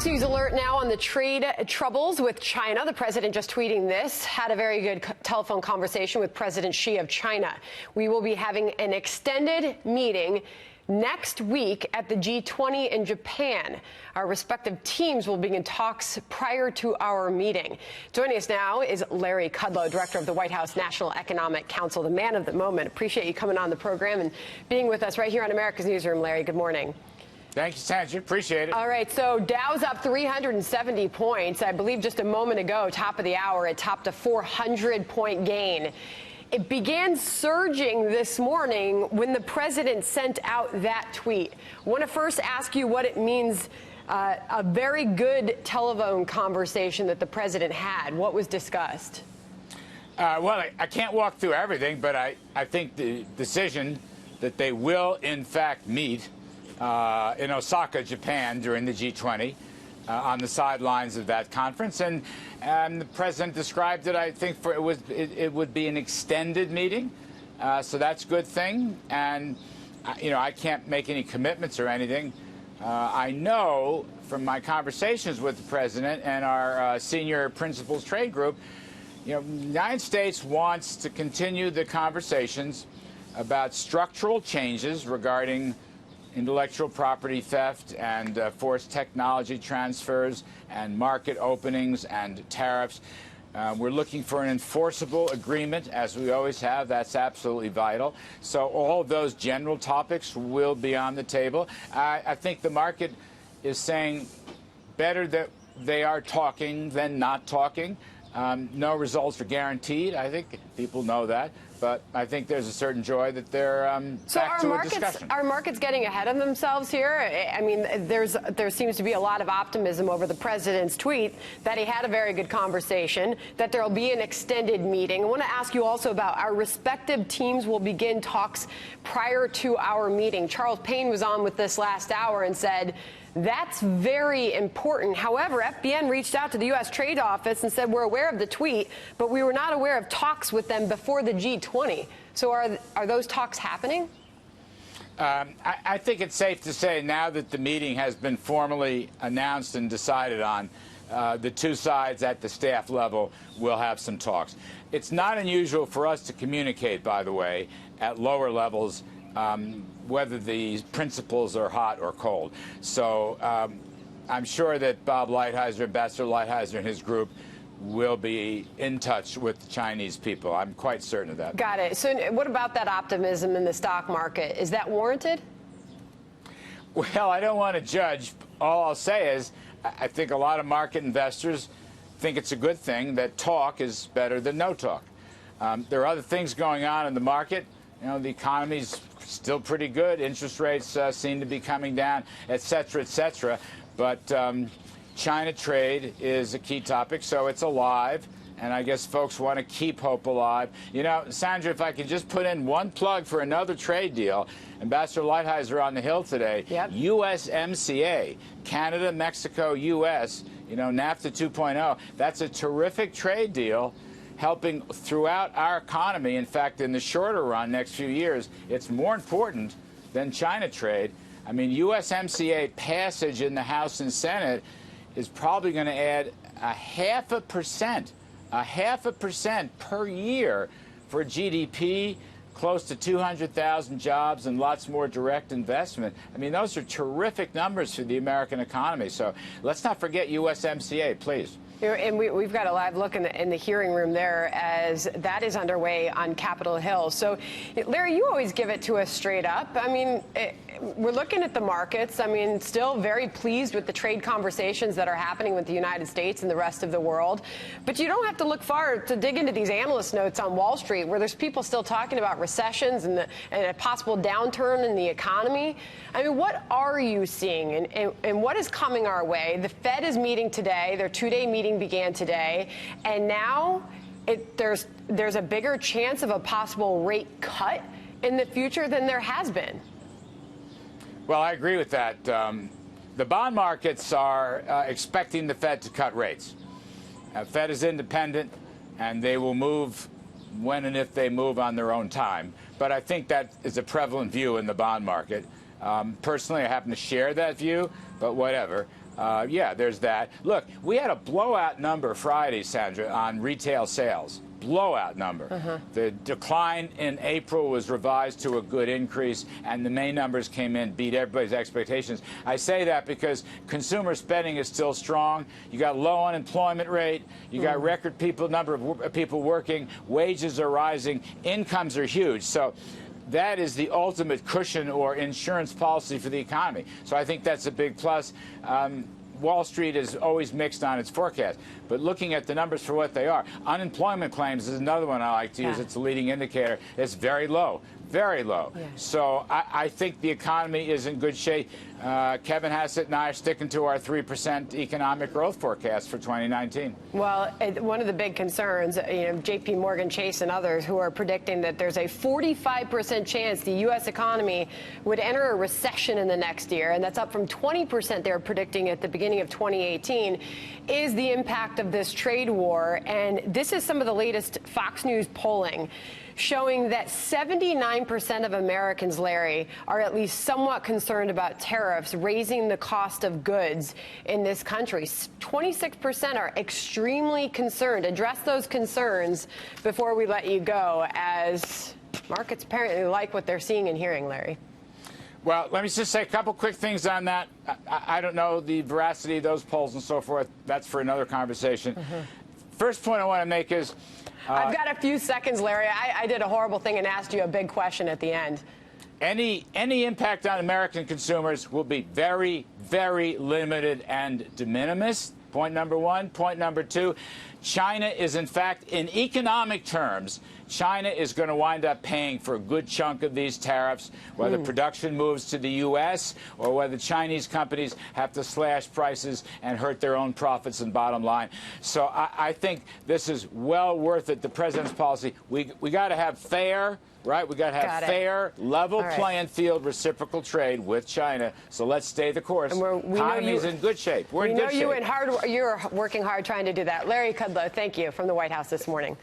Fox News alert now on the trade troubles with China. The president just tweeting this, had a very good telephone conversation with President Xi of China. We will be having an extended meeting next week at the G20 in Japan. Our respective teams will begin talks prior to our meeting. Joining us now is Larry Kudlow, director of the White House National Economic Council, the man of the moment. Appreciate you coming on the program and being with us right here on America's Newsroom. Larry, good morning. Thank you, Sandra. Appreciate it. All right, so Dow's up 370 points. I believe just a moment ago, top of the hour, it topped a 400-point gain. It began surging this morning when the president sent out that tweet. I want to first ask you what it means, a very good telephone conversation that the president had. What was discussed? Well, I can't walk through everything, but I think the decision that they will, in fact, meet in Osaka, Japan, during the G20, on the sidelines of that conference, and the president described it. I think it would be an extended meeting, so that's a good thing. And I can't make any commitments or anything. I know from my conversations with the president and our senior principals trade group, the United States wants to continue the conversations about structural changes regarding intellectual property theft and forced technology transfers and market openings and tariffs. We're looking for an enforceable agreement, as we always have. That's absolutely vital. So all of those general topics will be on the table. I think the market is saying better that they are talking than not talking. No results are guaranteed. I think people know that. But I think there's a certain joy that they're back to a discussion. Are markets getting ahead of themselves here? I mean, there seems to be a lot of optimism over the president's tweet that he had a very good conversation, that there will be an extended meeting. I want to ask you also about our respective teams will begin talks prior to our meeting. Charles Payne was on with this last hour and said, that's very important. However, FBN reached out to the U.S. Trade Office and said, we're aware of the tweet, but we were not aware of talks with them before the G20. So are those talks happening? I think it's safe to say now that the meeting has been formally announced and decided on, the two sides at the staff level will have some talks. It's not unusual for us to communicate, by the way, at lower levels, whether the principles are hot or cold. So I'm sure that Bob Lighthizer, Ambassador Lighthizer and his group will be in touch with the Chinese people. I'm quite certain of that. Got it. So what about that optimism in the stock market? Is that warranted? Well, I don't want to judge. All I'll say is I think a lot of market investors think it's a good thing that talk is better than no talk. There are other things going on in the market. The economy's still pretty good. Interest rates seem to be coming down, et cetera, et cetera. But China trade is a key topic, so it's alive. And I guess folks want to keep hope alive. Sandra, if I could just put in one plug for another trade deal. Ambassador Lighthizer on the Hill today. Yep. USMCA, Canada, Mexico, U.S., NAFTA 2.0. That's a terrific trade deal, helping throughout our economy. In fact, in the shorter run, next few years, it's more important than China trade. I mean, USMCA passage in the House and Senate is probably going to add 0.5% per year for GDP, close to 200,000 jobs and lots more direct investment. I mean, those are terrific numbers for the American economy. So let's not forget USMCA, please. And we've got a live look in the hearing room there as that is underway on Capitol Hill. So, Larry, you always give it to us straight up. I mean, we're looking at the markets. I mean, still very pleased with the trade conversations that are happening with the United States and the rest of the world. But you don't have to look far to dig into these analyst notes on Wall Street, where there's people still talking about recessions and a possible downturn in the economy. I mean, what are you seeing and what is coming our way? The Fed is meeting today. Their two-day meeting began today, and now there's a bigger chance of a possible rate cut in the future than there has been. Well, I agree with that. The bond markets are expecting the Fed to cut rates. Fed is independent, and they will move when and if they move on their own time. But I think that is a prevalent view in the bond market. Personally, I happen to share that view, but whatever. yeah, there's that. Look, we had a blowout number Friday, Sandra, on retail sales. Blowout number. The decline in April was revised to a good increase, and the May numbers came in, beat everybody's expectations. I say that because consumer spending is still strong. You got low unemployment rate. You got record number of people working. Wages are rising. Incomes are huge. So that is the ultimate cushion or insurance policy for the economy. So I think that's a big plus. Wall Street is always mixed on its forecast, but looking at the numbers for what they are, unemployment claims is another one I like to use. It's a leading indicator. It's very low. Very low. Yeah. So I think the economy is in good shape. Kevin Hassett and I are sticking to our 3% economic growth forecast for 2019. Well, one of the big concerns, J.P. Morgan Chase and others who are predicting that there's a 45% chance the U.S. economy would enter a recession in the next year, and that's up from 20% they were predicting at the beginning of 2018, is the impact of this trade war. And this is some of the latest Fox News polling showing that 79% of Americans, Larry, are at least somewhat concerned about tariffs raising the cost of goods in this country. 26% are extremely concerned. Address those concerns before we let you go, as markets apparently like what they're seeing and hearing, Larry. Well, let me just say a couple quick things on that. I don't know the veracity of those polls and so forth. That's for another conversation. First point I want to make is I've got a few seconds, Larry. I did a horrible thing and asked you a big question at the end. Any impact on American consumers will be very, very limited and de minimis. Point number one. Point number two, China is, in fact, in economic terms, China is going to wind up paying for a good chunk of these tariffs, whether production moves to the U.S. or whether Chinese companies have to slash prices and hurt their own profits and bottom line. So I think this is well worth it, the president's policy. We got to have fair, right? We got to have fair, level playing field, reciprocal trade with China. So let's stay the course. Economy's in good shape. We're in good shape. You're working hard trying to do that. Larry Kudlow, thank you, from the White House this morning.